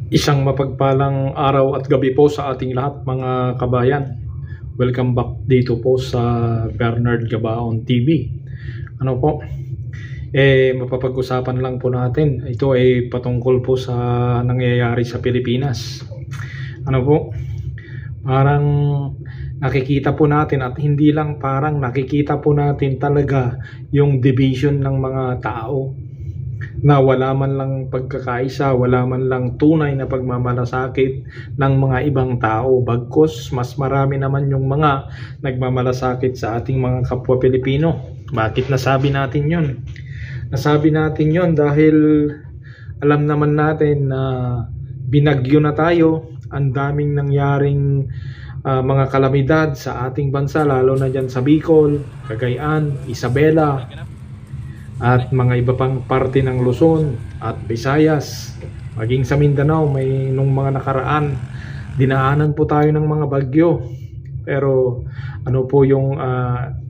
Isang mapagpalang araw at gabi po sa ating lahat mga kabayan. Welcome back dito po sa Bernard Gabaon TV. Ano po? Mapapag-usapan lang po natin. Ito ay patungkol po sa nangyayari sa Pilipinas. Ano po? Parang nakikita po natin, at hindi lang parang nakikita po natin talaga yung division ng mga tao, na wala man lang pagkakaisa, wala man lang tunay na pagmamalasakit ng mga ibang tao. Bagkus mas marami naman yung mga nagmamalasakit sa ating mga kapwa Pilipino. Bakit nasabi natin yun? Nasabi natin yun dahil alam naman natin na binagyo na tayo. Ang daming nangyaring mga kalamidad sa ating bansa, lalo na dyan sa Bicol, Cagayan, Isabela, at mga iba pang parte ng Luzon at Visayas, maging sa Mindanao. May nung mga nakaraan dinaanan po tayo ng mga bagyo, pero ano po yung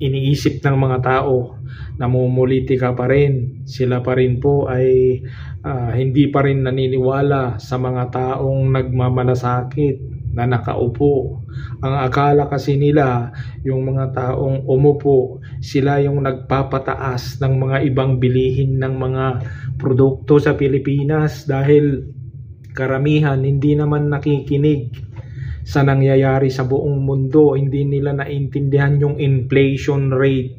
iniisip ng mga tao? Namumulitika pa rin, sila pa rin po ay hindi pa rin naniniwala sa mga taong nagmamalasakit na nakaupo. Ang akala kasi nila yung mga taong umupo, sila yung nagpapataas ng mga ibang bilihin ng mga produkto sa Pilipinas, dahil karamihan hindi naman nakikinig sa nangyayari sa buong mundo. Hindi nila naiintindihan yung inflation rate,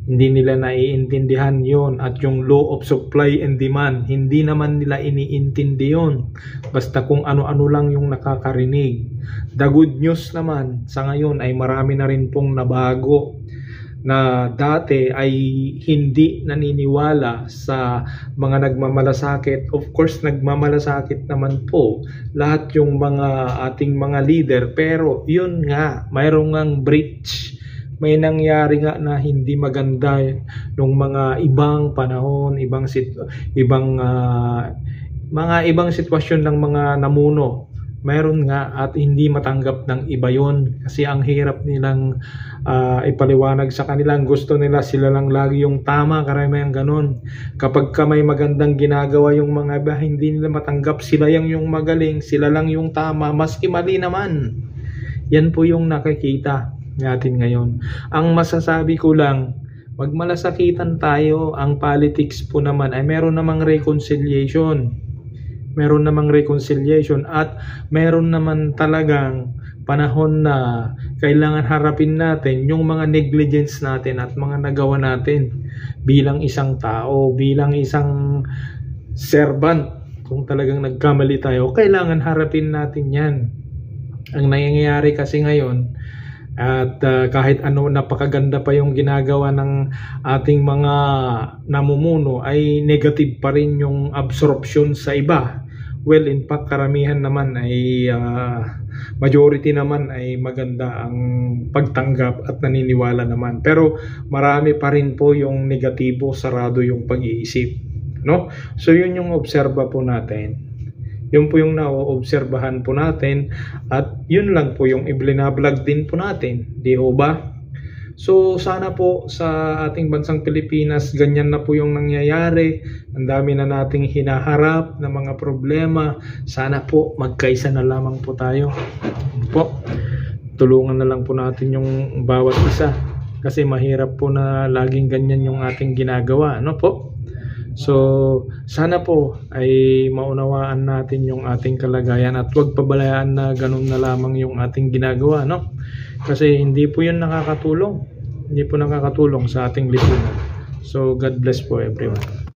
hindi nila naiintindihan yon, at yung law of supply and demand, hindi naman nila iniintindi yon. Basta kung ano-ano lang yung nakakarinig. The good news naman sa ngayon ay marami na rin pong nabago, na dati ay hindi naniniwala sa mga nagmamalasakit. Of course, nagmamalasakit naman po lahat yung mga ating mga leader, pero yun nga, mayroong ngang breach. May nangyari nga na hindi maganda nung mga ibang panahon, mga ibang sitwasyon ng mga namuno. Mayroon nga, at hindi matanggap ng iba yon, kasi ang hirap nilang ipaliwanag sa kanila. Gusto nila sila lang lagi yung tama, karamihan ganun. Kapag ka may magandang ginagawa yung mga iba, hindi nila matanggap sila yung magaling, sila lang yung tama, maski mali naman. Yan po yung nakikita natin ngayon. Ang masasabi ko lang, magmalasakitan tayo. Ang politics po naman ay meron namang reconciliation. Meron namang reconciliation, at meron naman talagang panahon na kailangan harapin natin yung mga negligence natin at mga nagawa natin bilang isang tao, bilang isang servant. Kung talagang nagkamali tayo, kailangan harapin natin yan. Ang nangyayari kasi ngayon, at kahit ano napakaganda pa yung ginagawa ng ating mga namumuno, ay negative pa rin yung absorption sa iba. Well, in fact, karamihan naman ay majority naman ay maganda ang pagtanggap at naniniwala naman. Pero marami pa rin po yung negatibo, sarado yung pag-iisip, no? So yun yung obserba po natin. Yun po yung na-obserbahan po natin, at yun lang po yung i-vlog din po natin, di ho ba? So sana po sa ating bansang Pilipinas ganyan na po yung nangyayari. Ang dami na nating hinaharap na mga problema. Sana po magkaisa na lamang po tayo po. Tulungan na lang po natin yung bawat isa, kasi mahirap po na laging ganyan yung ating ginagawa, ano po? So sana po ay maunawaan natin yung ating kalagayan, at huwag pabalayaan na ganun na lamang yung ating ginagawa, no? Kasi hindi po yun nakakatulong. Hindi po nakakatulong sa ating lipunan. So God bless po everyone.